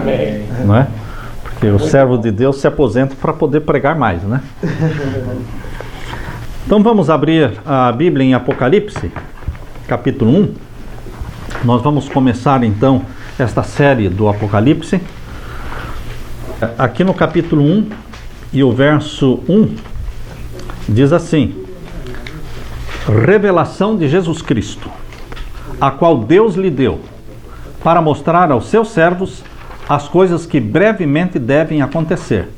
Amém. Não é? Porque o servo de Deus se aposenta para poder pregar mais, né? Então vamos abrir a Bíblia em Apocalipse, capítulo 1. Nós vamos começar então esta série do Apocalipse. Aqui no capítulo 1 e o verso 1 diz assim: revelação de Jesus Cristo, a qual Deus lhe deu, para mostrar aos seus servos as coisas que brevemente devem acontecer.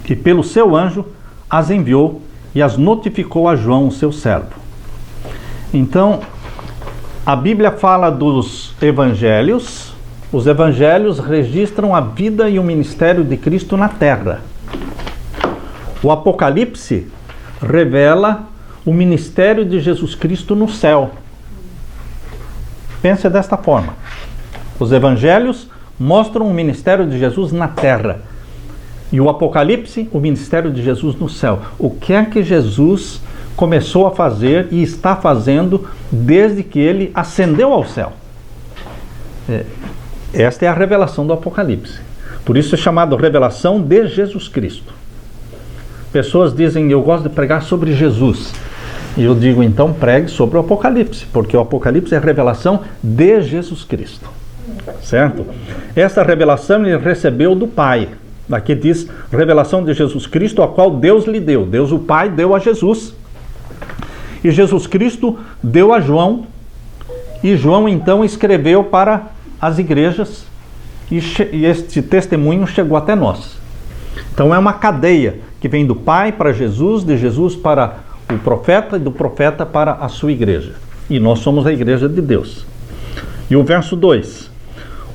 E pelo seu anjo as enviou e as notificou a João, o seu servo. Então, a Bíblia fala dos evangelhos. Os evangelhos registram a vida e o ministério de Cristo na terra. O Apocalipse revela o ministério de Jesus Cristo no céu. Pense desta forma: os evangelhos mostram o ministério de Jesus na terra, e o Apocalipse, o ministério de Jesus no céu. O que é que Jesus começou a fazer e está fazendo desde que ele ascendeu ao céu? Esta é a revelação do Apocalipse. Por isso é chamado revelação de Jesus Cristo. Pessoas dizem: eu gosto de pregar sobre Jesus. E eu digo: então pregue sobre o Apocalipse, porque o Apocalipse é a revelação de Jesus Cristo. Certo? Esta revelação ele recebeu do Pai. Aqui diz revelação de Jesus Cristo, a qual Deus lhe deu. Deus o Pai deu a Jesus. E Jesus Cristo deu a João. E João então escreveu para as igrejas. E este testemunho chegou até nós. Então é uma cadeia que vem do Pai para Jesus, de Jesus para o profeta e do profeta para a sua igreja. E nós somos a igreja de Deus. E o verso 2: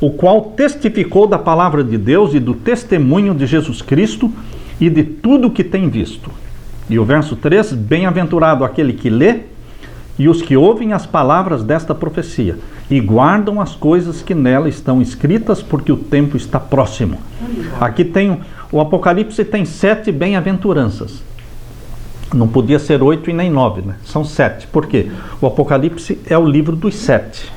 o qual testificou da palavra de Deus e do testemunho de Jesus Cristo e de tudo o que tem visto. E o verso 3: bem-aventurado aquele que lê e os que ouvem as palavras desta profecia e guardam as coisas que nela estão escritas, porque o tempo está próximo. Aqui tem o Apocalipse, tem 7 bem-aventuranças. Não podia ser 8 e nem 9, né? São 7. Por quê? O Apocalipse é o livro dos 7.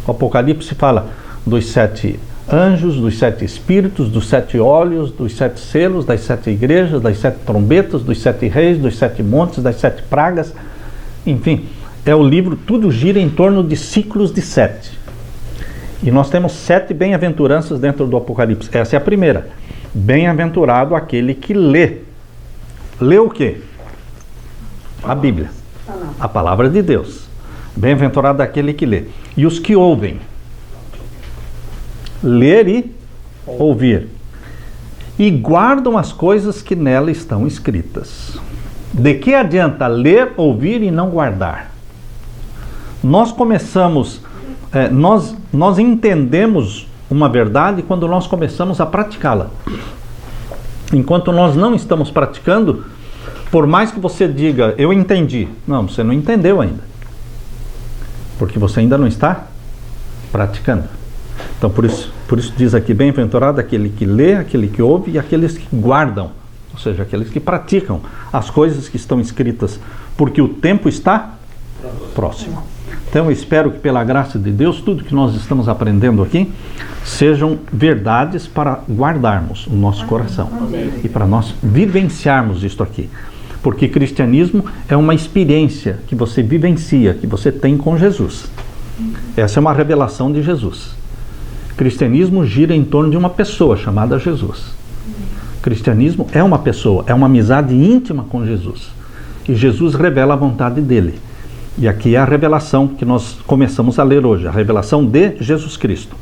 O Apocalipse fala dos 7 anjos, dos 7 espíritos, dos 7 óleos, dos 7 selos, das 7 igrejas, das 7 trombetas, dos 7 reis, dos 7 montes, das 7 pragas. Enfim, é o livro, tudo gira em torno de ciclos de 7. E nós temos 7 bem-aventuranças dentro do Apocalipse. Essa é a primeira. Bem-aventurado aquele que lê. Lê o quê? A Bíblia. A palavra de Deus. Bem-aventurado aquele que lê. E os que ouvem. Ler e ouvir. E guardam as coisas que nela estão escritas. De que adianta ler, ouvir e não guardar? Nós começamos, nós entendemos uma verdade quando nós começamos a praticá-la. Enquanto nós não estamos praticando, por mais que você diga: eu entendi. Não, você não entendeu ainda. Porque você ainda não está praticando. Então por isso diz aqui: bem-aventurado aquele que lê, aquele que ouve e aqueles que guardam. Ou seja, aqueles que praticam as coisas que estão escritas, porque o tempo está próximo. Então eu espero que pela graça de Deus, tudo que nós estamos aprendendo aqui, sejam verdades para guardarmos o nosso coração. Amém. E para nós vivenciarmos isto aqui. Porque cristianismo é uma experiência que você vivencia, que você tem com Jesus. Essa é uma revelação de Jesus. Cristianismo gira em torno de uma pessoa chamada Jesus. Cristianismo é uma pessoa, é uma amizade íntima com Jesus. E Jesus revela a vontade dele. E aqui é a revelação que nós começamos a ler hoje, a revelação de Jesus Cristo.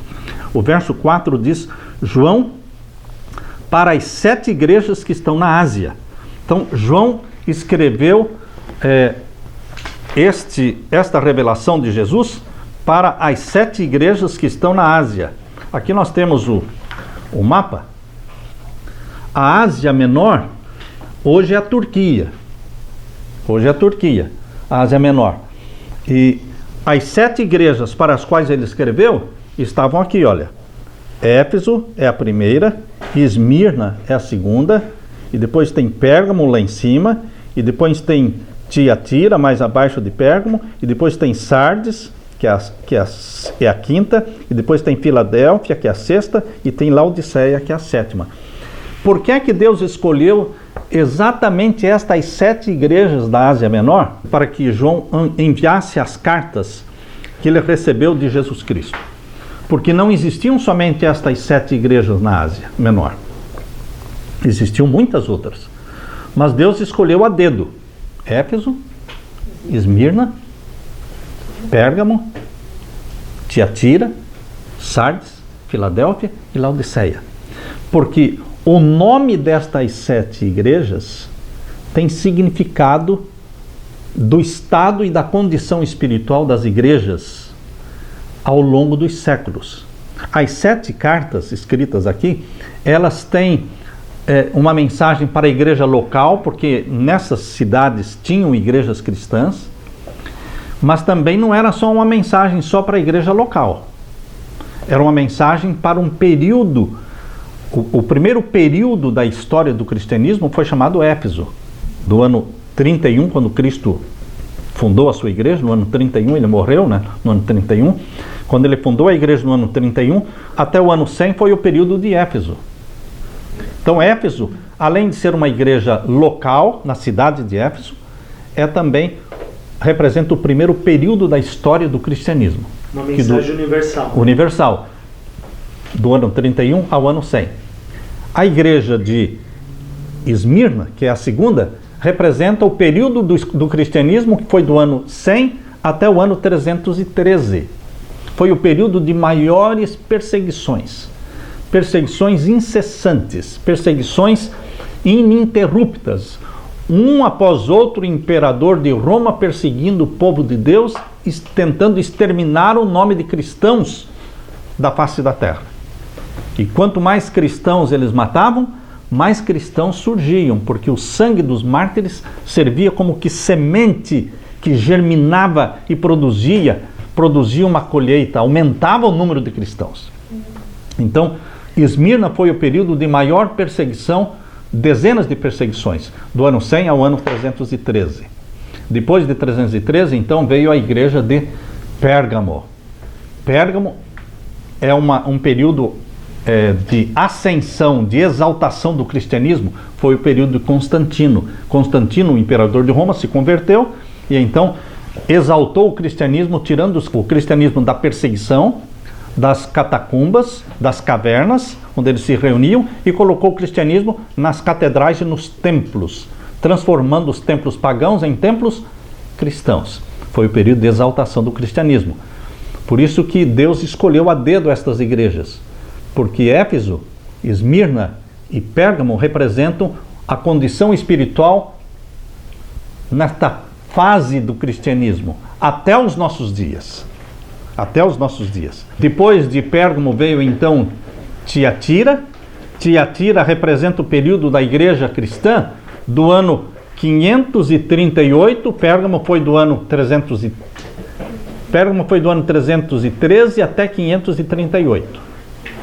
O verso 4 diz: João, para as 7 igrejas que estão na Ásia. Então, João escreveu esta revelação de Jesus para as 7 igrejas que estão na Ásia. Aqui nós temos o mapa. A Ásia Menor, hoje é a Turquia. Hoje é a Turquia, a Ásia Menor. E as 7 igrejas para as quais ele escreveu estavam aqui, olha. Éfeso é a primeira, Esmirna é a segunda, e depois tem Pérgamo lá em cima, e depois tem Tiatira, mais abaixo de Pérgamo, e depois tem Sardes, é a quinta, e depois tem Filadélfia, que é a sexta, e tem Laodiceia, que é a sétima. Por que é que Deus escolheu exatamente estas 7 igrejas da Ásia Menor para que João enviasse as cartas que ele recebeu de Jesus Cristo? Porque não existiam somente estas 7 igrejas na Ásia Menor. Existiam muitas outras. Mas Deus escolheu a dedo: Éfeso, Esmirna, Pérgamo, Tiatira, Sardes, Filadélfia e Laodiceia. Porque o nome destas 7 igrejas tem significado do estado e da condição espiritual das igrejas ao longo dos séculos. As 7 cartas escritas aqui, elas têm uma mensagem para a igreja local, porque nessas cidades tinham igrejas cristãs, mas também não era só uma mensagem só para a igreja local. Era uma mensagem para um período. O primeiro período da história do cristianismo foi chamado Éfeso, do ano 31, quando Cristo fundou a sua igreja. No ano 31 ele morreu, né? No ano 31. Quando ele fundou a igreja no ano 31, até o ano 100 foi o período de Éfeso. Então Éfeso, além de ser uma igreja local, na cidade de Éfeso, representa o primeiro período da história do cristianismo. Uma mensagem universal. Universal, do ano 31 ao ano 100. A igreja de Esmirna, que é a segunda, representa o período do cristianismo que foi do ano 100 até o ano 313. Foi o período de maiores perseguições. Perseguições incessantes, perseguições ininterruptas. Um após outro, o imperador de Roma perseguindo o povo de Deus, tentando exterminar o nome de cristãos da face da terra. E quanto mais cristãos eles matavam, mais cristãos surgiam, porque o sangue dos mártires servia como que semente que germinava e produzia uma colheita, aumentava o número de cristãos. Então, Esmirna foi o período de maior perseguição, dezenas de perseguições, do ano 100 ao ano 313. Depois de 313, então, veio a igreja de Pérgamo. Pérgamo é um período de ascensão, de exaltação do cristianismo. Foi o período de Constantino. Constantino, o imperador de Roma, se converteu e então exaltou o cristianismo, tirando o cristianismo da perseguição, das catacumbas, das cavernas, onde eles se reuniam, e colocou o cristianismo nas catedrais e nos templos, transformando os templos pagãos em templos cristãos. Foi o período de exaltação do cristianismo. Por isso que Deus escolheu a dedo estas igrejas, porque Éfeso, Esmirna e Pérgamo representam a condição espiritual nesta fase do cristianismo, até os nossos dias. Até os nossos dias. Depois de Pérgamo veio então Tiatira. Tiatira representa o período da igreja cristã do ano 538. Pérgamo foi do ano 313 até 538.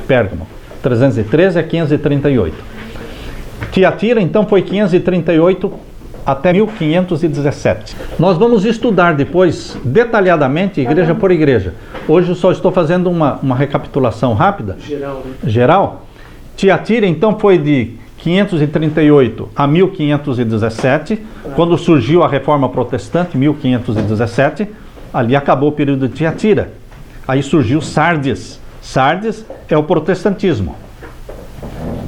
Pérgamo, 313 a 538. Tiatira então foi 538 até 1517. Nós vamos estudar depois, detalhadamente, igreja por igreja. Hoje eu só estou fazendo uma recapitulação rápida. Geral. Tiatira, então, foi de 538 a 1517, quando surgiu a Reforma Protestante, 1517. Ali acabou o período de Tiatira. Aí surgiu Sardes. Sardes é o protestantismo.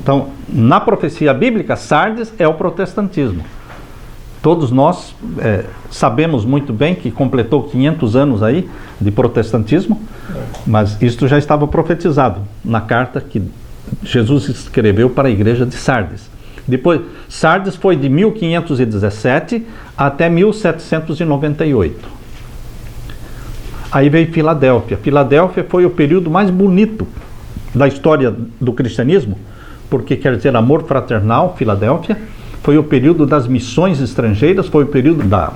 Então, na profecia bíblica, Sardes é o protestantismo. Todos nós sabemos muito bem que completou 500 anos aí de protestantismo, mas isto já estava profetizado na carta que Jesus escreveu para a igreja de Sardes. Depois, Sardes foi de 1517 até 1798. Aí veio Filadélfia. Filadélfia foi o período mais bonito da história do cristianismo, porque quer dizer amor fraternal, Filadélfia. Foi o período das missões estrangeiras, foi o período da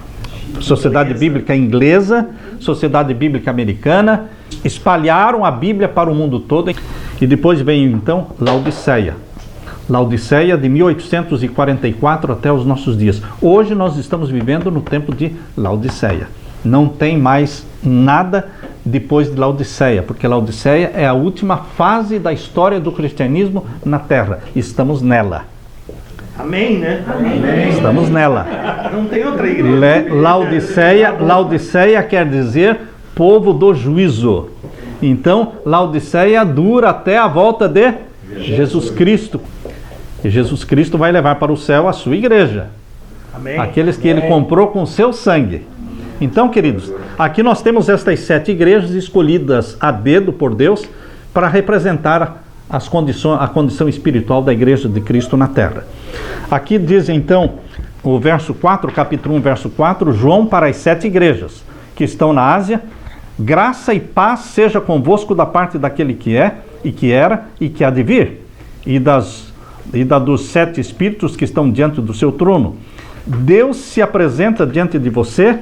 Sociedade Bíblica Inglesa, Sociedade Bíblica Americana. Espalharam a Bíblia para o mundo todo. E depois veio então Laodiceia. Laodiceia de 1844 até os nossos dias. Hoje nós estamos vivendo no tempo de Laodiceia. Não tem mais nada depois de Laodiceia, porque Laodiceia é a última fase da história do cristianismo na Terra. Estamos nela. Amém, né? Amém. Estamos nela. Não tem outra igreja. Laodiceia quer dizer povo do juízo. Então, Laodiceia dura até a volta de Jesus Cristo. E Jesus Cristo vai levar para o céu a sua igreja. Amém. Aqueles que ele comprou com seu sangue. Então, queridos, aqui nós temos estas 7 igrejas escolhidas a dedo por Deus para representar a condição espiritual da igreja de Cristo na terra. Aqui diz então o verso 4, capítulo 1, verso 4, João para as 7 igrejas que estão na Ásia: graça e paz seja convosco da parte daquele que é, e que era, e que há de vir, e dos 7 espíritos que estão diante do seu trono. Deus se apresenta diante de você.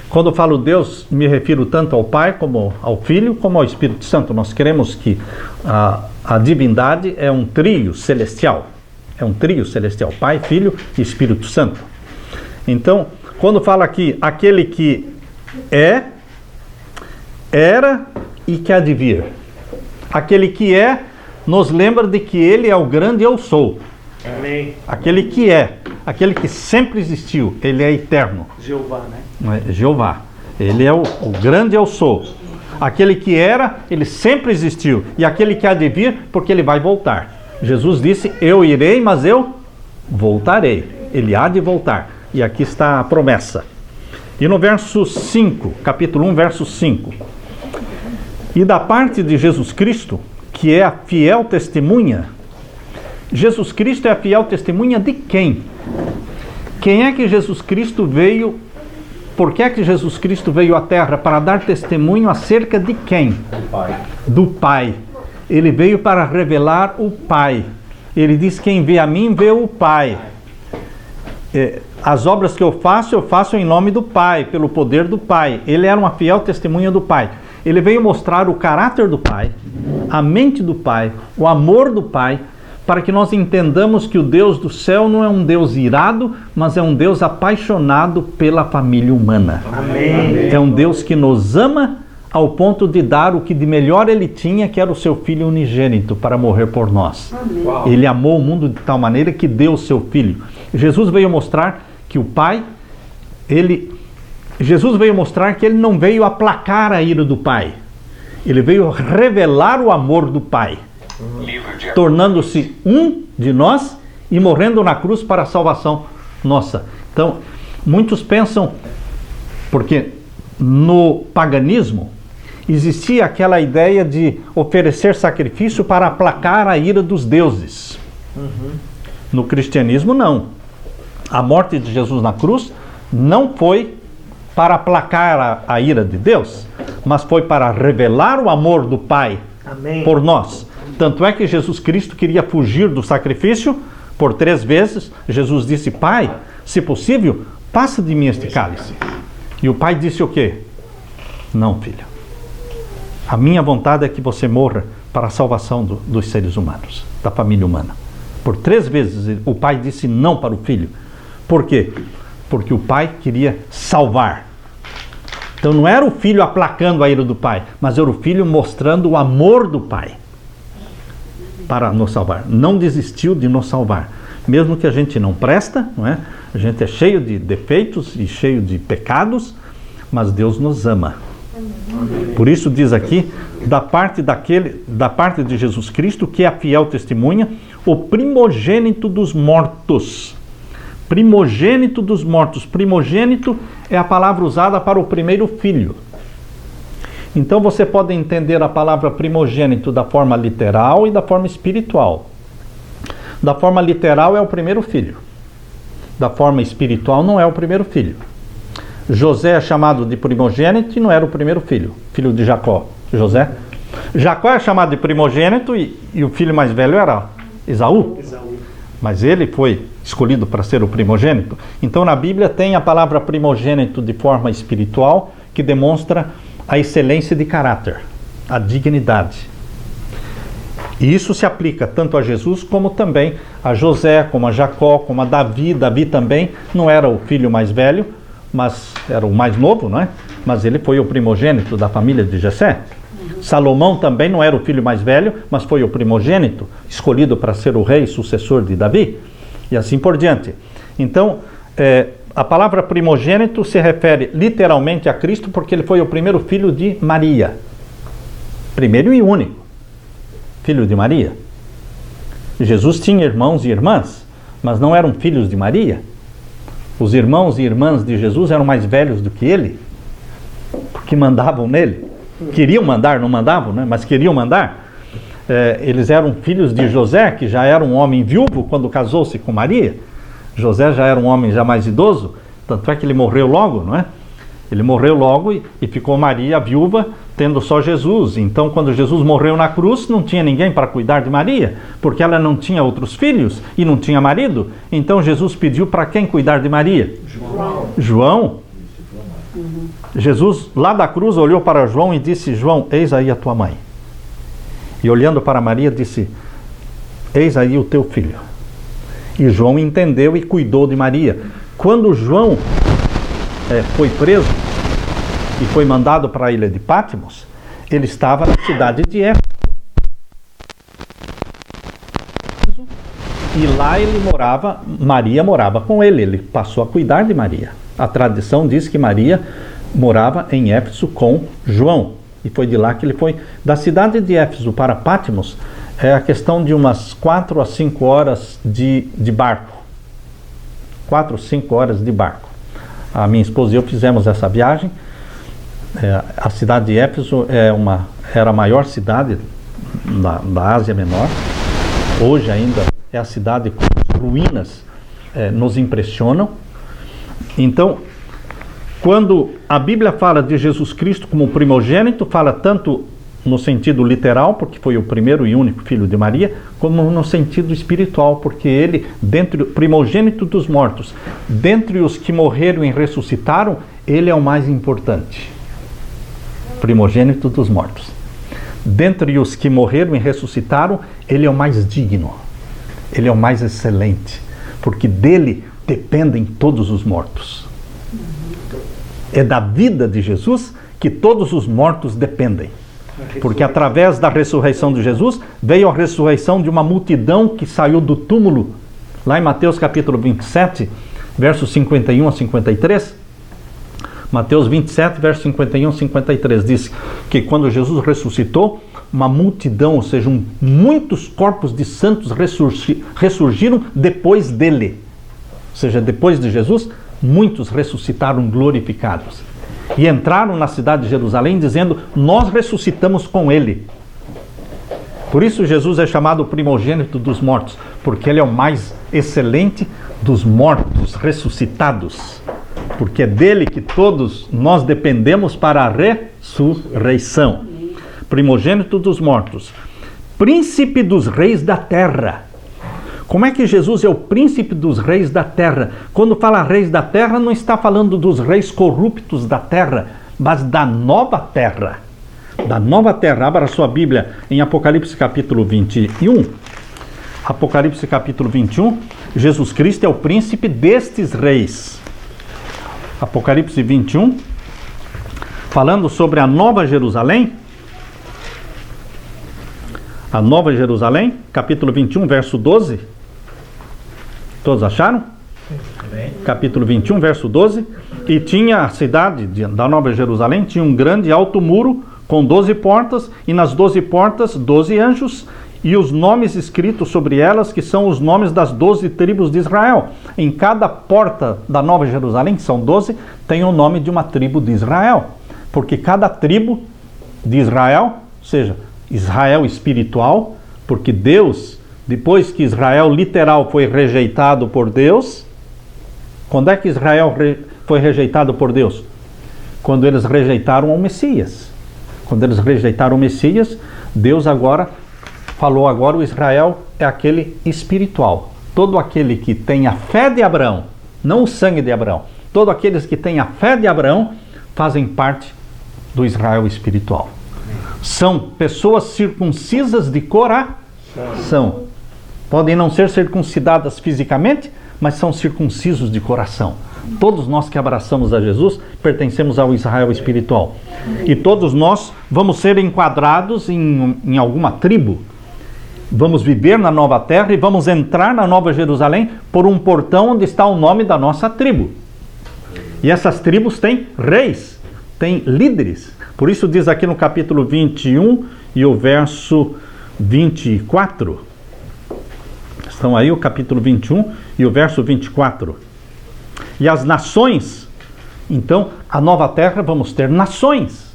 Quando eu falo Deus, me refiro tanto ao Pai, como ao Filho, como ao Espírito Santo. Nós queremos que a divindade é um trio celestial. É um trio celestial, Pai, Filho e Espírito Santo. Então, quando fala aqui, aquele que é, era e que há de vir. Aquele que é, nos lembra de que ele é o grande eu sou. Amém. Aquele que é, aquele que sempre existiu, ele é eterno. Jeová, né? Jeová, ele é o grande eu sou. Aquele que era, ele sempre existiu. E aquele que há de vir, porque ele vai voltar. Jesus disse: eu irei, mas eu voltarei. Ele há de voltar. E aqui está a promessa. E no verso 5, capítulo 1, verso 5. E da parte de Jesus Cristo, que é a fiel testemunha. Jesus Cristo é a fiel testemunha de quem? Quem é que Jesus Cristo veio? Por que é que Jesus Cristo veio à Terra? Para dar testemunho acerca de quem? Do Pai. Do Pai. Ele veio para revelar o Pai. Ele diz: quem vê a mim, vê o Pai. As obras que eu faço em nome do Pai, pelo poder do Pai. Ele era uma fiel testemunha do Pai. Ele veio mostrar o caráter do Pai, a mente do Pai, o amor do Pai, para que nós entendamos que o Deus do céu não é um Deus irado, mas é um Deus apaixonado pela família humana. Amém. É um Deus que nos ama ao ponto de dar o que de melhor ele tinha, que era o seu Filho unigênito, para morrer por nós. Ele amou o mundo de tal maneira que deu o seu Filho. Jesus veio mostrar que o Pai, Jesus veio mostrar que ele não veio aplacar a ira do Pai. Ele veio revelar o amor do Pai, tornando-se um de nós e morrendo na cruz para a salvação nossa. Então, muitos pensam, porque no paganismo existia aquela ideia de oferecer sacrifício para aplacar a ira dos deuses. No cristianismo, não. A morte de Jesus na cruz não foi para aplacar a ira de Deus, mas foi para revelar o amor do Pai. Amém. Por nós. Tanto é que Jesus Cristo queria fugir do sacrifício. Por 3 vezes Jesus disse: Pai, se possível, passa de mim este cálice. E o Pai disse o quê? Não, filho. A minha vontade é que você morra para a salvação dos seres humanos, da família humana. Por 3 vezes o Pai disse não para o Filho. Por quê? Porque o Pai queria salvar. Então não era o Filho aplacando a ira do Pai, mas era o Filho mostrando o amor do Pai para nos salvar. Não desistiu de nos salvar. Mesmo que a gente não presta, não é? A gente é cheio de defeitos e cheio de pecados, mas Deus nos ama. Por isso diz aqui, da parte de Jesus Cristo, que é a fiel testemunha, o primogênito dos mortos. Primogênito dos mortos. Primogênito é a palavra usada para o primeiro filho. Então você pode entender a palavra primogênito da forma literal e da forma espiritual. Da forma literal é o primeiro filho. Da forma espiritual não é o primeiro filho. José é chamado de primogênito e não era o primeiro filho, filho de Jacó. José. Jacó é chamado de primogênito e o filho mais velho era Esaú. Mas ele foi escolhido para ser o primogênito. Então na Bíblia tem a palavra primogênito de forma espiritual, que demonstra a excelência de caráter, a dignidade. E isso se aplica tanto a Jesus como também a José, como a Jacó, como a Davi. Davi também não era o filho mais velho, mas era o mais novo, não é? mas ele foi o primogênito da família de Jessé. Salomão também não era o filho mais velho, mas foi o primogênito, escolhido para ser o rei sucessor de Davi, e assim por diante. Então, a palavra primogênito se refere literalmente a Cristo, porque ele foi o primeiro filho de Maria. Primeiro e único filho de Maria. Jesus tinha irmãos e irmãs, mas não eram filhos de Maria. Os irmãos e irmãs de Jesus eram mais velhos do que ele, porque mandavam nele. Queriam mandar, não mandavam, né? Mas queriam mandar. Eles eram filhos de José, que já era um homem viúvo quando casou-se com Maria. José já era um homem já mais idoso, tanto é que ele morreu logo, não é? Ele morreu logo e ficou Maria viúva, tendo só Jesus. Então, quando Jesus morreu na cruz, não tinha ninguém para cuidar de Maria, porque ela não tinha outros filhos e não tinha marido. Então, Jesus pediu para quem cuidar de Maria? João. Jesus, lá da cruz, olhou para João e disse: João, eis aí a tua mãe. E olhando para Maria, disse: eis aí o teu filho. E João entendeu e cuidou de Maria. Quando João foi preso e foi mandado para a ilha de Patmos, ele estava na cidade de Éfeso. E lá ele morava, Maria morava com ele. Ele passou a cuidar de Maria. A tradição diz que Maria morava em Éfeso com João. E foi de lá que ele foi. Da cidade de Éfeso para Patmos é a questão de umas 4 a 5 horas de barco. 4 ou 5 horas de barco. A minha esposa e eu fizemos essa viagem. A cidade de Éfeso era a maior cidade da Ásia Menor. Hoje ainda é a cidade com as ruínas nos impressionam. Então, quando a Bíblia fala de Jesus Cristo como primogênito, fala tanto no sentido literal, porque foi o primeiro e único filho de Maria, como no sentido espiritual, porque ele, primogênito dos mortos, dentre os que morreram e ressuscitaram, ele é o mais importante. Primogênito dos mortos. Dentre os que morreram e ressuscitaram, ele é o mais digno. Ele é o mais excelente, porque dele dependem todos os mortos. É da vida de Jesus que todos os mortos dependem. Porque através da ressurreição de Jesus, veio a ressurreição de uma multidão que saiu do túmulo. Lá em Mateus capítulo 27, versos 51 a 53. Mateus 27, versos 51 a 53, diz que quando Jesus ressuscitou, uma multidão, ou seja, muitos corpos de santos ressurgiram depois dele. Ou seja, depois de Jesus, muitos ressuscitaram glorificados. E entraram na cidade de Jerusalém dizendo: nós ressuscitamos com ele. Por isso Jesus é chamado primogênito dos mortos, porque ele é o mais excelente dos mortos ressuscitados. Porque é dele que todos nós dependemos para a ressurreição. Primogênito dos mortos. Príncipe dos reis da terra. Como é que Jesus é o príncipe dos reis da terra? Quando fala reis da terra, não está falando dos reis corruptos da terra, mas da nova terra. Da nova terra. Abra sua Bíblia em Apocalipse capítulo 21. Apocalipse capítulo 21. Jesus Cristo é o príncipe destes reis. Apocalipse 21. Falando sobre a Nova Jerusalém. A Nova Jerusalém, capítulo 21, verso 12. Todos acharam? Amém. Capítulo 21, verso 12. E tinha a cidade da Nova Jerusalém, tinha um grande alto muro com 12 portas, e nas 12 portas 12 anjos, e os nomes escritos sobre elas, que são os nomes das 12 tribos de Israel. Em cada porta da Nova Jerusalém, que são 12, tem o nome de uma tribo de Israel. Porque cada tribo de Israel, ou seja, Israel espiritual, porque Deus, depois que Israel literal foi rejeitado por Deus, quando é que Israel foi rejeitado por Deus? Quando eles rejeitaram o Messias. Quando eles rejeitaram o Messias, Deus falou o Israel é aquele espiritual. Todo aquele que tem a fé de Abraão, não o sangue de Abraão, todos aqueles que têm a fé de Abraão fazem parte do Israel espiritual. São pessoas circuncisas de coração. Podem não ser circuncidadas fisicamente, mas são circuncisos de coração. Todos nós que abraçamos a Jesus pertencemos ao Israel espiritual. E todos nós vamos ser enquadrados em alguma tribo. Vamos viver na nova terra e vamos entrar na Nova Jerusalém por um portão onde está o nome da nossa tribo. E essas tribos têm reis, têm líderes. Por isso diz aqui no capítulo 21 e o verso 24. Estão aí o capítulo 21 e o verso 24. E as nações, então, a nova terra vamos ter nações.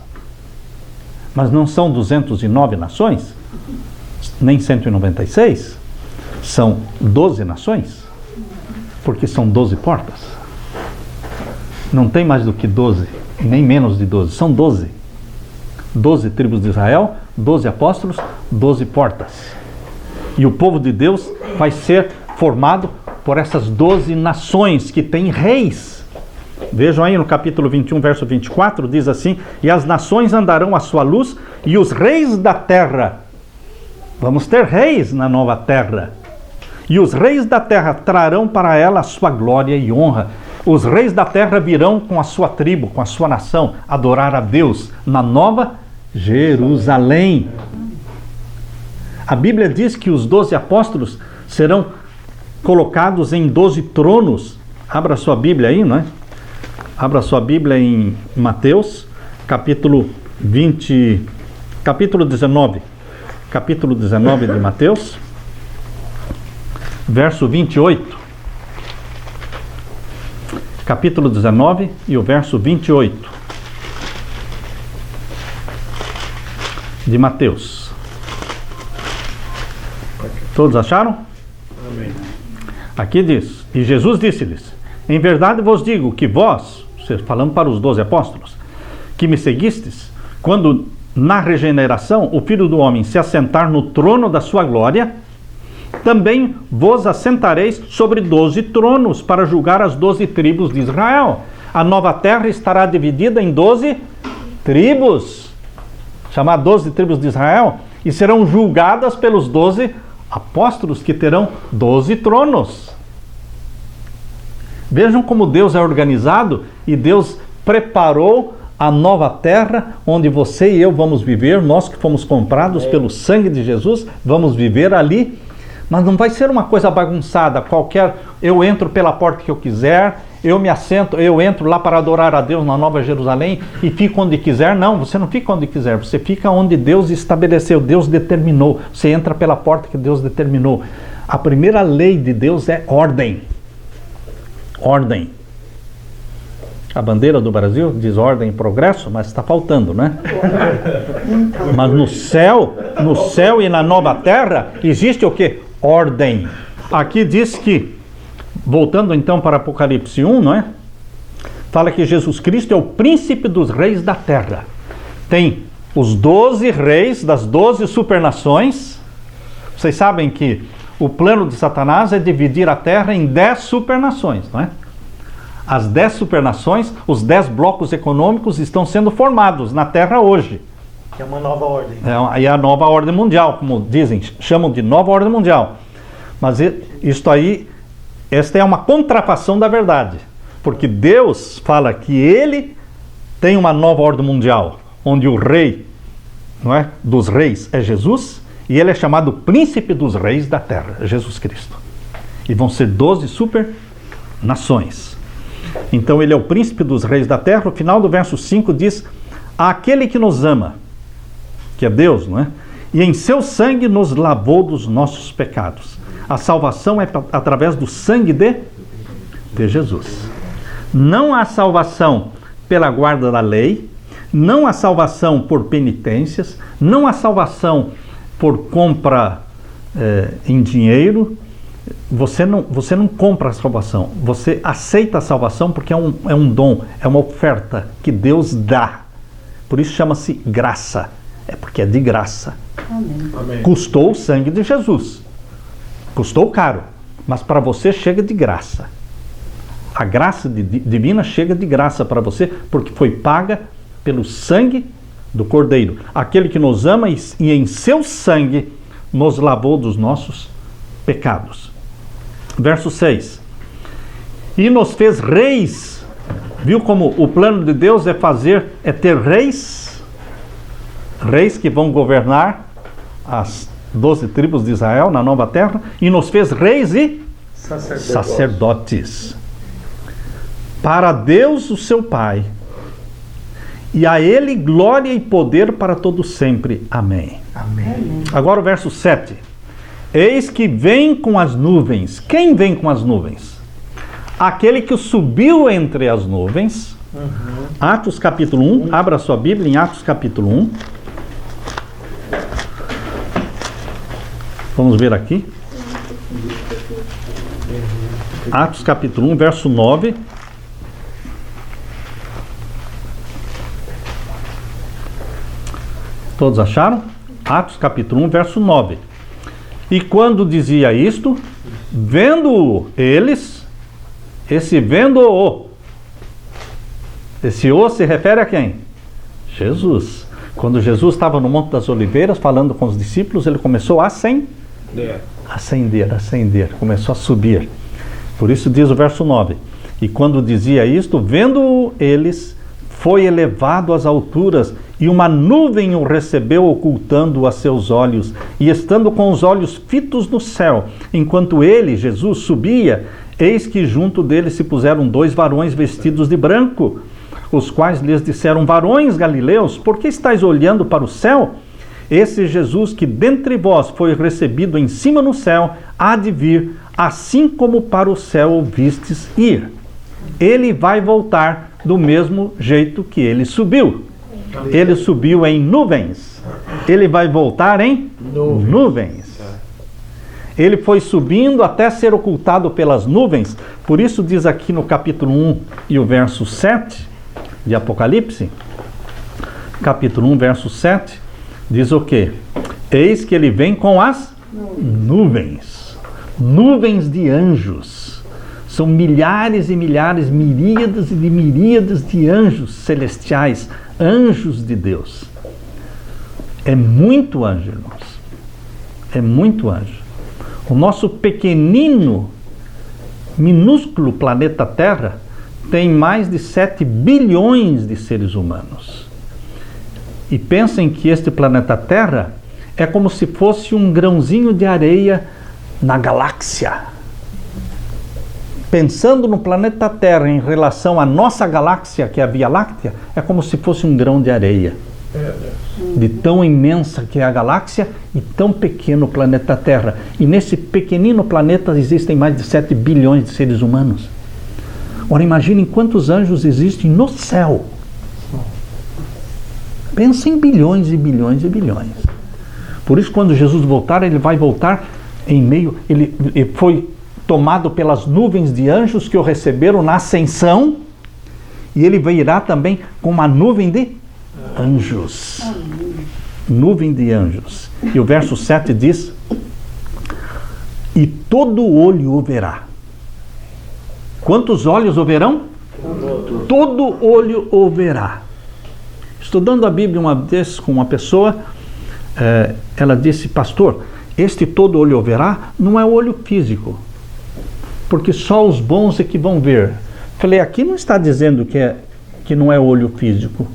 Mas não são 209 nações, nem 196, são 12 nações, porque são 12 portas. Não tem mais do que 12, nem menos de 12, são 12. 12 tribos de Israel, 12 apóstolos, 12 portas. E o povo de Deus vai ser formado por essas 12 nações que têm reis. Vejam aí no capítulo 21, verso 24, diz assim: e as nações andarão à sua luz, e os reis da terra, vamos ter reis na nova terra, e os reis da terra trarão para ela a sua glória e honra. Os reis da terra virão com a sua tribo, com a sua nação, adorar a Deus na nova Jerusalém. A Bíblia diz que os 12 apóstolos serão colocados em 12 tronos. Abra sua Bíblia aí, não é? Abra sua Bíblia em Mateus, capítulo 19. Capítulo 19 de Mateus, verso 28. Capítulo 19 e o verso 28 de Mateus. Todos acharam? Amém. Aqui diz: e Jesus disse-lhes: em verdade vos digo que vós, falando para os 12 apóstolos, que me seguistes, quando na regeneração o Filho do Homem se assentar no trono da sua glória, também vos assentareis sobre 12 tronos para julgar as 12 tribos de Israel. A nova terra estará dividida em 12 tribos, chamadas 12 tribos de Israel, e serão julgadas pelos 12 apóstolos, que terão 12 tronos. Vejam como Deus é organizado, e Deus preparou a nova terra onde você e eu vamos viver. Nós que fomos comprados pelo sangue de Jesus, vamos viver ali. Mas não vai ser uma coisa bagunçada, qualquer, eu entro pela porta que eu quiser, eu me assento, eu entro lá para adorar a Deus na Nova Jerusalém e fico onde quiser. Não, você não fica onde quiser, você fica onde Deus estabeleceu, Deus determinou. Você entra pela porta que Deus determinou. A primeira lei de Deus é ordem. Ordem. A bandeira do Brasil diz ordem e progresso, mas está faltando, né? Mas no céu e na nova terra existe o quê? Ordem. Aqui diz que, voltando então para Apocalipse 1, não é? Fala que Jesus Cristo é o príncipe dos reis da terra. Tem os 12 reis das 12 supernações. Vocês sabem que o plano de Satanás é dividir a terra em 10 supernações, não é? As 10 supernações, os 10 blocos econômicos estão sendo formados na terra hoje. Que é uma nova ordem. É a nova ordem mundial, como dizem, chamam de nova ordem mundial. Mas isto aí, esta é uma contrafação da verdade. Porque Deus fala que Ele tem uma nova ordem mundial, onde o rei, não é, dos reis é Jesus, e Ele é chamado príncipe dos reis da terra, Jesus Cristo. E vão ser 12 super nações. Então Ele é o príncipe dos reis da terra. O final do verso 5 diz: aquele que nos ama, que é Deus, não é? E em seu sangue nos lavou dos nossos pecados. A salvação é através do sangue de Jesus. Não há salvação pela guarda da lei, não há salvação por penitências, não há salvação por compra em dinheiro. Você não compra a salvação, você aceita a salvação porque é um dom, é uma oferta que Deus dá. Por isso chama-se graça, é porque é de graça. Amém. Custou o sangue de Jesus, custou caro, mas para você chega de graça. A graça divina chega de graça para você, porque foi paga pelo sangue do Cordeiro. Aquele que nos ama e em seu sangue nos lavou dos nossos pecados. Verso 6. E nos fez reis. Viu como o plano de Deus é ter reis? Reis que vão governar as 12 tribos de Israel na nova terra. E nos fez reis e sacerdotes. Para Deus, o seu Pai. E a Ele glória e poder para todo sempre. Amém. Amém. Agora o verso 7. Eis que vem com as nuvens. Quem vem com as nuvens? Aquele que subiu entre as nuvens. Atos capítulo 1. Abra sua Bíblia em Atos capítulo 1. Vamos ver aqui. Atos capítulo 1, verso 9. Todos acharam? Atos capítulo 1, verso 9. E quando dizia isto, vendo eles, esse vendo-o, esse o se refere a quem? Jesus. Quando Jesus estava no Monte das Oliveiras falando com os discípulos, ele começou a ascender, começou a subir. Por isso diz o verso 9. E quando dizia isto, vendo eles, foi elevado às alturas, e uma nuvem o recebeu, ocultando-o a seus olhos, e estando com os olhos fitos no céu, enquanto ele, Jesus, subia, eis que junto dele se puseram 2 varões vestidos de branco, os quais lhes disseram: varões galileus, por que estáis olhando para o céu? Esse Jesus que dentre vós foi recebido em cima no céu, há de vir, assim como para o céu o vistes ir. Ele vai voltar do mesmo jeito que ele subiu. Ele subiu em nuvens. Ele vai voltar em nuvens. Ele foi subindo até ser ocultado pelas nuvens. Por isso diz aqui no capítulo 1 e o verso 7 de Apocalipse. Capítulo 1, verso 7. Diz o quê? Eis que ele vem com as nuvens. Nuvens de anjos. São milhares e milhares, miríades e miríades de anjos celestiais, anjos de Deus. É muito anjo, irmãos. É muito anjo. O nosso pequenino, minúsculo planeta Terra tem mais de 7 bilhões de seres humanos. E pensem que este planeta Terra é como se fosse um grãozinho de areia na galáxia. Pensando no planeta Terra em relação à nossa galáxia, que é a Via Láctea, é como se fosse um grão de areia. De tão imensa que é a galáxia e tão pequeno o planeta Terra. E nesse pequenino planeta existem mais de 7 bilhões de seres humanos. Ora, imaginem quantos anjos existem no céu. Pensa em bilhões e bilhões e bilhões. Por isso, quando Jesus voltar, ele vai voltar em meio... Ele foi tomado pelas nuvens de anjos que o receberam na ascensão, e ele virá também com uma nuvem de anjos. Nuvem de anjos. E o verso 7 diz: e todo olho o verá. Quantos olhos o verão? Todo olho o verá. Estudando a Bíblia uma vez com uma pessoa, ela disse: pastor, este todo olho o verá não é o olho físico, porque só os bons é que vão ver. Falei, aqui não está dizendo que não é olho físico.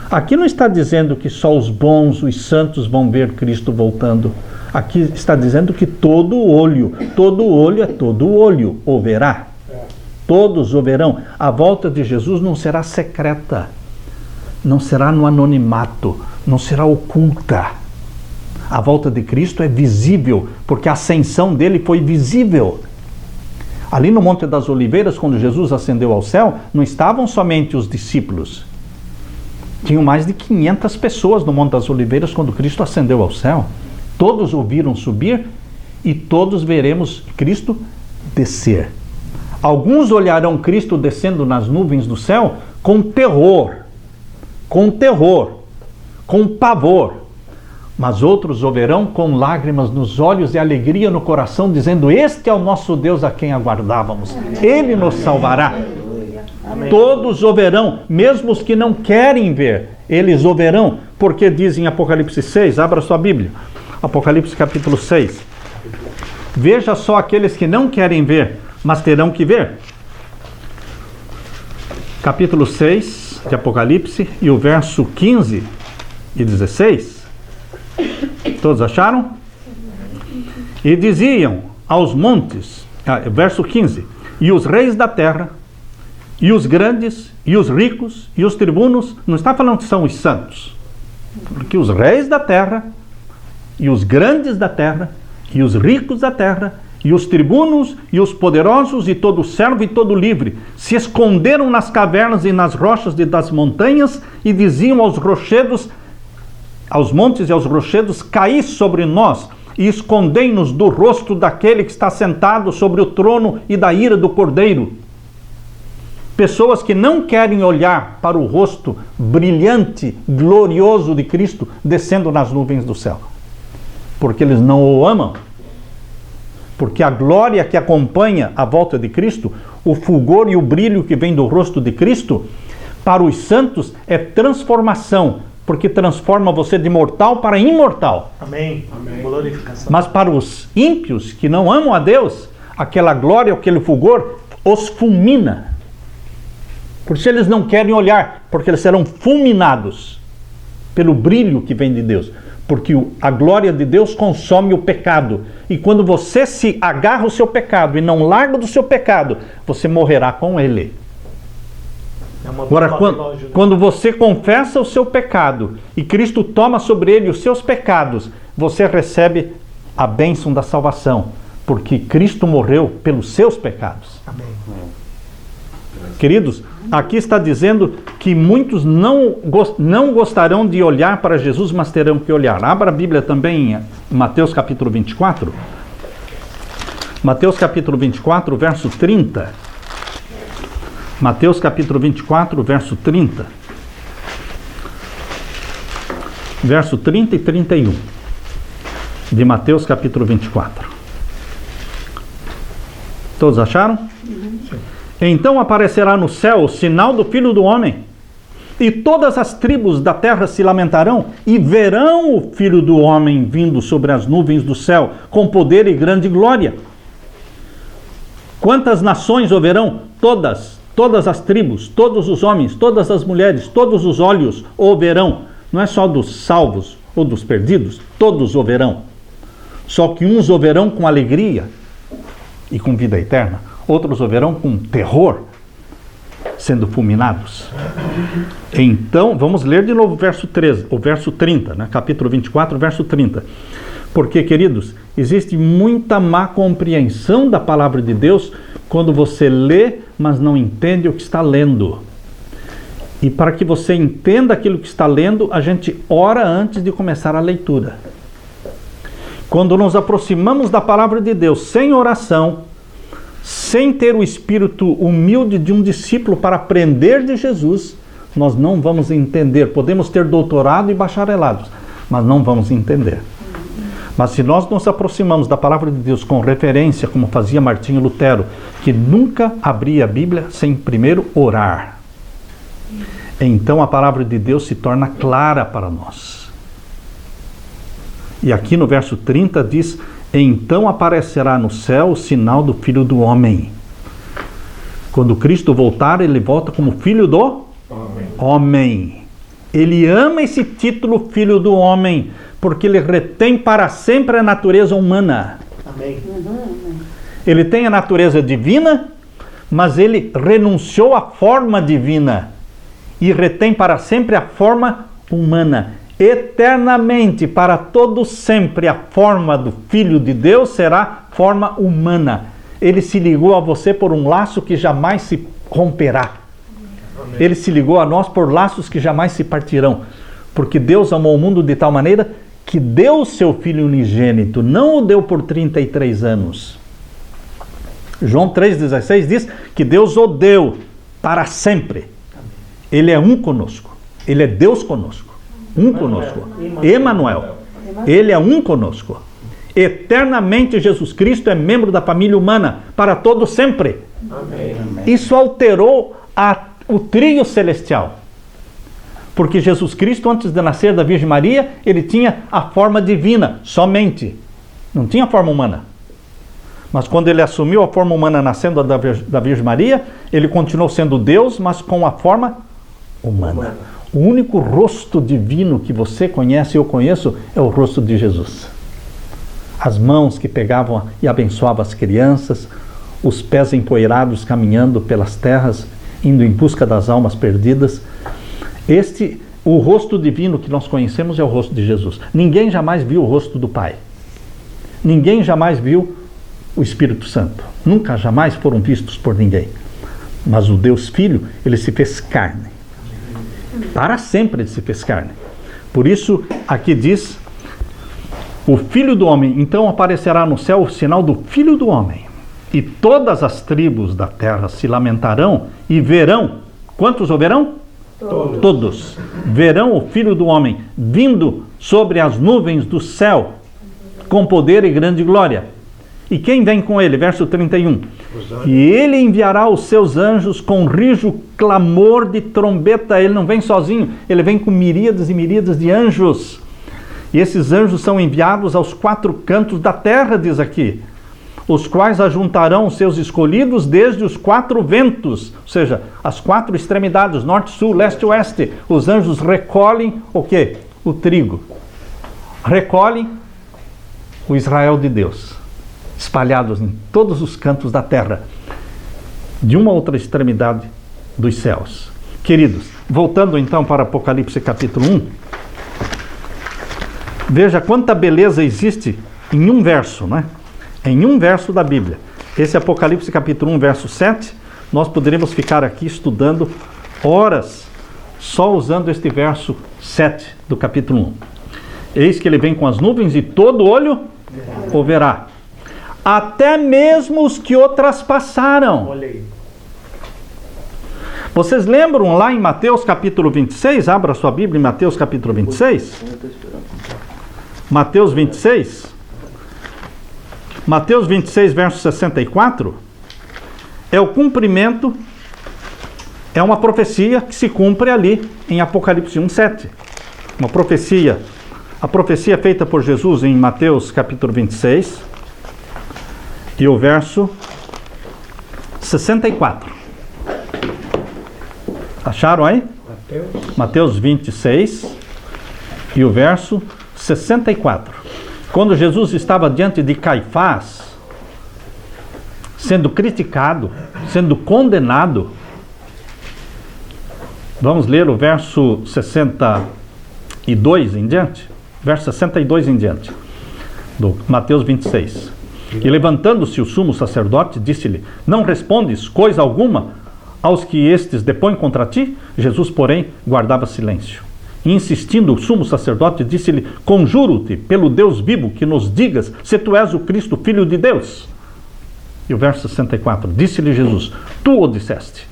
Aqui não está dizendo que só os bons, os santos vão ver Cristo voltando. Aqui está dizendo que todo olho é todo olho o verá. Todos o verão. A volta de Jesus não será secreta, não será no anonimato, não será oculta. A volta de Cristo é visível, porque a ascensão dele foi visível. Ali no Monte das Oliveiras, quando Jesus ascendeu ao céu, não estavam somente os discípulos. Tinham mais de 500 pessoas no Monte das Oliveiras quando Cristo ascendeu ao céu. Todos o viram subir e todos veremos Cristo descer. Alguns olharão Cristo descendo nas nuvens do céu com terror, com pavor. Mas outros o verão com lágrimas nos olhos e alegria no coração, dizendo: este é o nosso Deus a quem aguardávamos. Ele nos salvará. Todos o verão, mesmo os que não querem ver, eles o verão, porque diz em Apocalipse 6, abra sua Bíblia, Apocalipse capítulo 6. Veja só aqueles que não querem ver, mas terão que ver. capítulo 6 de Apocalipse e o verso 15 e 16. Todos acharam? E diziam aos montes, verso 15, e os reis da terra, e os grandes, e os ricos, e os tribunos, não está falando que são os santos, porque os reis da terra, e os grandes da terra, e os ricos da terra, e os tribunos, e os poderosos, e todo servo e todo livre, se esconderam nas cavernas e nas rochas das montanhas, e diziam aos rochedos, aos montes e aos rochedos, caí sobre nós, e escondei-nos do rosto daquele que está sentado sobre o trono e da ira do Cordeiro. Pessoas que não querem olhar para o rosto brilhante, glorioso de Cristo descendo nas nuvens do céu, porque eles não o amam. Porque a glória que acompanha a volta de Cristo, o fulgor e o brilho que vem do rosto de Cristo, para os santos é transformação, porque transforma você de mortal para imortal. Amém. Glorificação. Mas para os ímpios que não amam a Deus, aquela glória, aquele fulgor, os fulmina. Por isso eles não querem olhar, porque eles serão fulminados pelo brilho que vem de Deus. Porque a glória de Deus consome o pecado. E quando você se agarra ao seu pecado e não larga do seu pecado, você morrerá com ele. Agora, quando você confessa o seu pecado e Cristo toma sobre ele os seus pecados, você recebe a bênção da salvação. Porque Cristo morreu pelos seus pecados. Amém. Queridos, aqui está dizendo que muitos não gostarão de olhar para Jesus, mas terão que olhar. Abra a Bíblia também em Mateus capítulo 24. Mateus capítulo 24, verso 30. Mateus capítulo 24, verso 30. Verso 30 e 31. De Mateus capítulo 24. Todos acharam? Então aparecerá no céu o sinal do Filho do Homem, e todas as tribos da terra se lamentarão, e verão o Filho do Homem vindo sobre as nuvens do céu, com poder e grande glória. Quantas nações o verão? Todas as tribos, todos os homens, todas as mulheres, todos os olhos o verão. Não é só dos salvos ou dos perdidos, todos o verão. Só que uns o verão com alegria e com vida eterna. Outros o verão com terror, sendo fulminados. Então, vamos ler de novo o verso 13, o verso 30, né? Capítulo 24, verso 30. Porque, queridos, existe muita má compreensão da palavra de Deus quando você lê, mas não entende o que está lendo. E para que você entenda aquilo que está lendo, a gente ora antes de começar a leitura. Quando nos aproximamos da palavra de Deus sem oração, sem ter o espírito humilde de um discípulo para aprender de Jesus, nós não vamos entender. Podemos ter doutorado e bacharelados, mas não vamos entender. Mas se nós nos aproximamos da palavra de Deus com referência, como fazia Martinho Lutero, que nunca abria a Bíblia sem primeiro orar, então a palavra de Deus se torna clara para nós. E aqui no verso 30 diz: então aparecerá no céu o sinal do Filho do Homem. Quando Cristo voltar, ele volta como Filho do Homem. Ele ama esse título Filho do Homem, porque ele retém para sempre a natureza humana. Amém. Ele tem a natureza divina, mas ele renunciou à forma divina e retém para sempre a forma humana. Eternamente, para todo sempre, a forma do Filho de Deus será forma humana. Ele se ligou a você por um laço que jamais se romperá. Amém. Ele se ligou a nós por laços que jamais se partirão. Porque Deus amou o mundo de tal maneira que deu o seu Filho unigênito, não o deu por 33 anos. João 3,16 diz que Deus o deu para sempre. Ele é um conosco. Ele é Deus conosco. Um conosco. Emanuel. Ele é um conosco. Eternamente Jesus Cristo é membro da família humana para todo sempre. Amém. Isso alterou o trio celestial. Porque Jesus Cristo, antes de nascer da Virgem Maria, ele tinha a forma divina somente. Não tinha forma humana. Mas quando ele assumiu a forma humana nascendo da Virgem Maria, ele continuou sendo Deus, mas com a forma humana. O único rosto divino que você conhece e eu conheço é o rosto de Jesus. As mãos que pegavam e abençoavam as crianças, os pés empoeirados caminhando pelas terras, indo em busca das almas perdidas. O rosto divino que nós conhecemos é o rosto de Jesus. Ninguém jamais viu o rosto do Pai. Ninguém jamais viu o Espírito Santo. Nunca, jamais foram vistos por ninguém. Mas o Deus Filho, ele se fez carne. Para sempre ele se fez carne. Por isso, aqui diz, o Filho do Homem, então aparecerá no céu o sinal do Filho do Homem. E todas as tribos da terra se lamentarão e verão. Quantos ouverão? Todos. Verão o Filho do Homem vindo sobre as nuvens do céu, com poder e grande glória. E quem vem com ele? Verso 31. E ele enviará os seus anjos com rijo clamor de trombeta. Ele não vem sozinho, ele vem com miríades e miríades de anjos. E esses anjos são enviados aos 4 cantos da terra, diz aqui, os quais ajuntarão os seus escolhidos desde os 4 ventos, ou seja, as 4 extremidades, norte, sul, leste e oeste. Os anjos recolhem o quê? O trigo. Recolhem o Israel de Deus, espalhados em todos os cantos da terra, de uma outra extremidade dos céus. Queridos, voltando então para Apocalipse capítulo 1, veja quanta beleza existe em um verso, né? Em um verso da Bíblia. Esse Apocalipse capítulo 1, verso 7, nós poderíamos ficar aqui estudando horas só usando este verso 7 do capítulo 1. Eis que ele vem com as nuvens e todo olho o verá. Até mesmo os que o traspassaram. Vocês lembram lá em Mateus capítulo 26? Abra sua Bíblia em Mateus capítulo 26. Mateus 26. Mateus 26, verso 64. É o cumprimento, é uma profecia que se cumpre ali em Apocalipse 1, 7. Uma profecia, a profecia feita por Jesus em Mateus capítulo 26. E o verso 64. Acharam aí? Mateus 26 e o verso 64. Quando Jesus estava diante de Caifás, sendo criticado, sendo condenado, vamos ler o verso 62 em diante, verso 62 em diante, do Mateus 26. E levantando-se o sumo sacerdote, disse-lhe: não respondes coisa alguma aos que estes depõem contra ti? Jesus, porém, guardava silêncio. E insistindo, o sumo sacerdote disse-lhe: conjuro-te pelo Deus vivo que nos digas se tu és o Cristo, Filho de Deus. E o verso 64, disse-lhe Jesus: tu o disseste.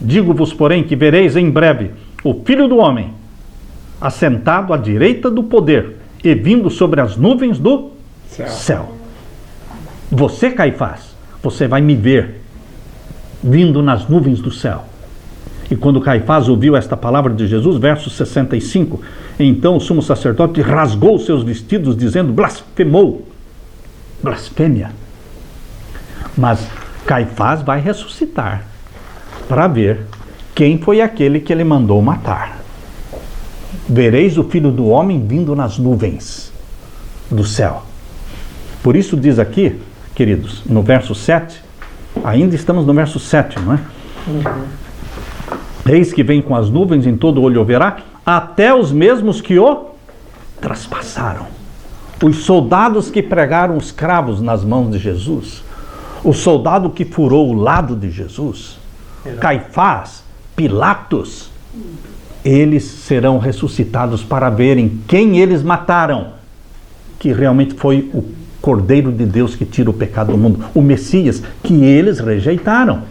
Digo-vos, porém, que vereis em breve o Filho do Homem assentado à direita do poder e vindo sobre as nuvens do céu. Você, Caifás, você vai me ver vindo nas nuvens do céu. E quando Caifás ouviu esta palavra de Jesus, verso 65, então o sumo sacerdote rasgou seus vestidos, dizendo: blasfemou. Blasfêmia. Mas Caifás vai ressuscitar para ver quem foi aquele que ele mandou matar. Vereis o Filho do Homem vindo nas nuvens do céu. Por isso diz aqui, queridos, no verso 7, ainda estamos no verso 7, não é? Eis que vem com as nuvens, em todo olho o verá, até os mesmos que o traspassaram. Os soldados que pregaram os cravos nas mãos de Jesus, o soldado que furou o lado de Jesus, Caifás, Pilatos, eles serão ressuscitados para verem quem eles mataram, que realmente foi o Cordeiro de Deus que tira o pecado do mundo, o Messias, que eles rejeitaram.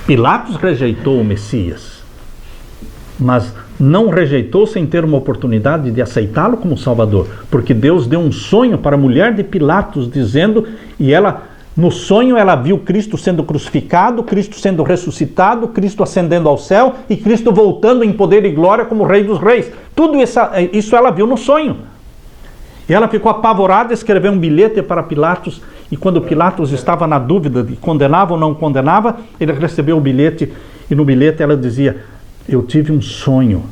Pilatos rejeitou o Messias, mas não rejeitou sem ter uma oportunidade de aceitá-lo como Salvador, porque Deus deu um sonho para a mulher de Pilatos, dizendo, e ela, no sonho ela viu Cristo sendo crucificado, Cristo sendo ressuscitado, Cristo ascendendo ao céu e Cristo voltando em poder e glória como Rei dos Reis. Tudo isso ela viu no sonho. E ela ficou apavorada, escreveu um bilhete para Pilatos, e quando Pilatos estava na dúvida de condenava ou não condenava, ele recebeu o bilhete, e no bilhete ela dizia: eu tive um sonho,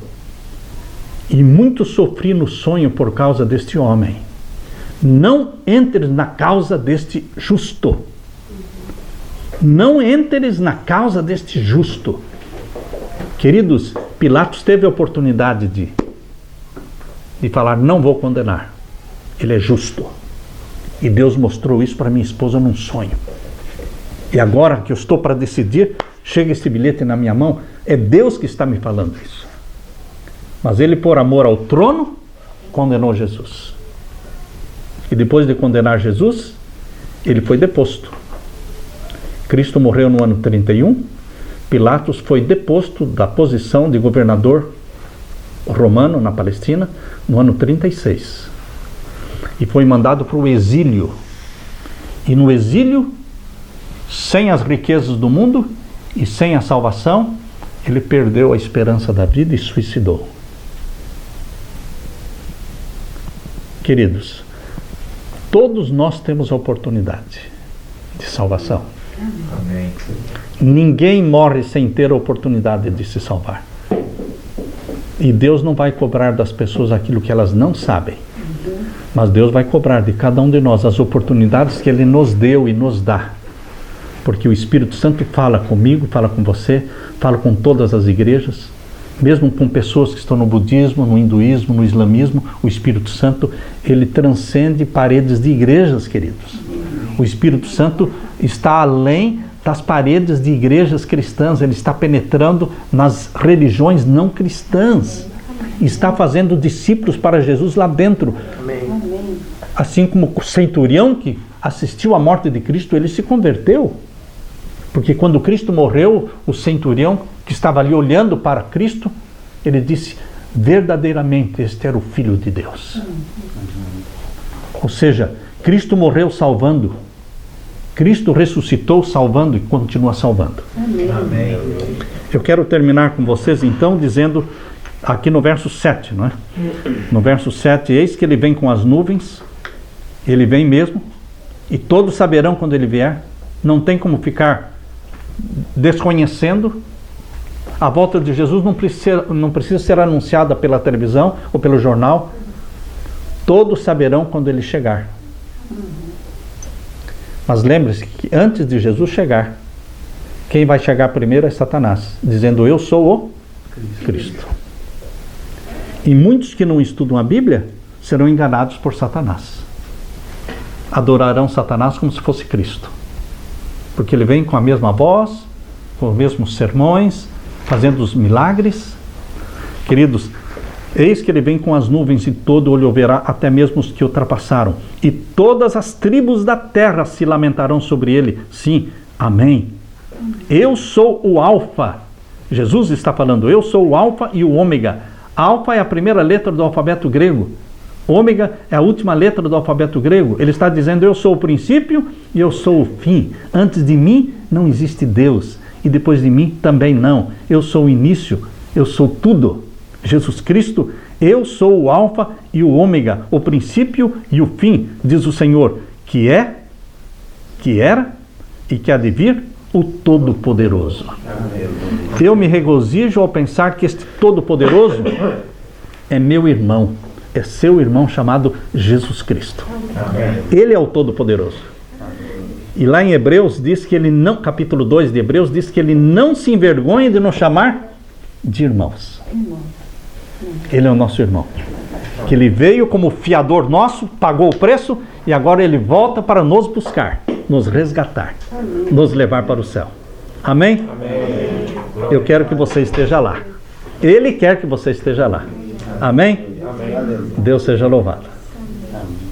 e muito sofri no sonho por causa deste homem. Não entres na causa deste justo. Não entres na causa deste justo. Queridos, Pilatos teve a oportunidade de falar: não vou condenar. Ele é justo. E Deus mostrou isso para minha esposa num sonho. E agora que eu estou para decidir, chega esse bilhete na minha mão, é Deus que está me falando isso. Mas ele, por amor ao trono, condenou Jesus. E depois de condenar Jesus, ele foi deposto. Cristo morreu no ano 31, Pilatos foi deposto da posição de governador romano na Palestina no ano 36. E foi mandado para o exílio. E no exílio, sem as riquezas do mundo e sem a salvação, ele perdeu a esperança da vida e suicidou. Queridos, todos nós temos a oportunidade de salvação. Amém. Ninguém morre sem ter a oportunidade de se salvar. E Deus não vai cobrar das pessoas aquilo que elas não sabem. Mas Deus vai cobrar de cada um de nós as oportunidades que Ele nos deu e nos dá. Porque o Espírito Santo fala comigo, fala com você, fala com todas as igrejas, mesmo com pessoas que estão no budismo, no hinduísmo, no islamismo. O Espírito Santo, ele transcende paredes de igrejas, queridos. O Espírito Santo está além das paredes de igrejas cristãs, ele está penetrando nas religiões não cristãs. Está fazendo discípulos para Jesus lá dentro. Amém. Assim como o centurião que assistiu à morte de Cristo, ele se converteu. Porque quando Cristo morreu, o centurião que estava ali olhando para Cristo, ele disse: verdadeiramente este era o Filho de Deus. Ou seja, Cristo morreu salvando. Cristo ressuscitou salvando e continua salvando. Amém. Eu quero terminar com vocês então dizendo aqui no verso 7, não é? No verso 7, eis que ele vem com as nuvens, ele vem mesmo, e todos saberão quando ele vier. Não tem como ficar desconhecendo. A volta de Jesus não precisa ser anunciada pela televisão ou pelo jornal. Todos saberão quando ele chegar. Mas lembre-se que antes de Jesus chegar, quem vai chegar primeiro é Satanás, dizendo: eu sou o Cristo. E muitos que não estudam a Bíblia serão enganados por Satanás. Adorarão Satanás como se fosse Cristo. Porque ele vem com a mesma voz, com os mesmos sermões, fazendo os milagres. Queridos, eis que ele vem com as nuvens, e todo olho verá, até mesmo os que ultrapassaram. E todas as tribos da terra se lamentarão sobre ele. Sim, amém. Eu sou o Alfa. Jesus está falando: eu sou o Alfa e o Ômega. Alfa é a primeira letra do alfabeto grego. Ômega é a última letra do alfabeto grego. Ele está dizendo: eu sou o princípio e eu sou o fim. Antes de mim não existe Deus, e depois de mim também não. Eu sou o início, eu sou tudo. Jesus Cristo, eu sou o Alfa e o Ômega, o princípio e o fim, diz o Senhor, que é, que era e que há de vir, o Todo-Poderoso. Eu me regozijo ao pensar que este Todo-Poderoso é meu irmão, é seu irmão chamado Jesus Cristo. Ele é o Todo-Poderoso. E lá em Hebreus diz que ele não, capítulo 2 de Hebreus, diz que ele não se envergonha de nos chamar de irmãos. Ele é o nosso irmão. Que ele veio como fiador nosso, pagou o preço, e agora ele volta para nos buscar, nos resgatar, nos levar para o céu. Amém? Amém. Eu quero que você esteja lá. Ele quer que você esteja lá. Amém? Amém. Deus seja louvado. Amém.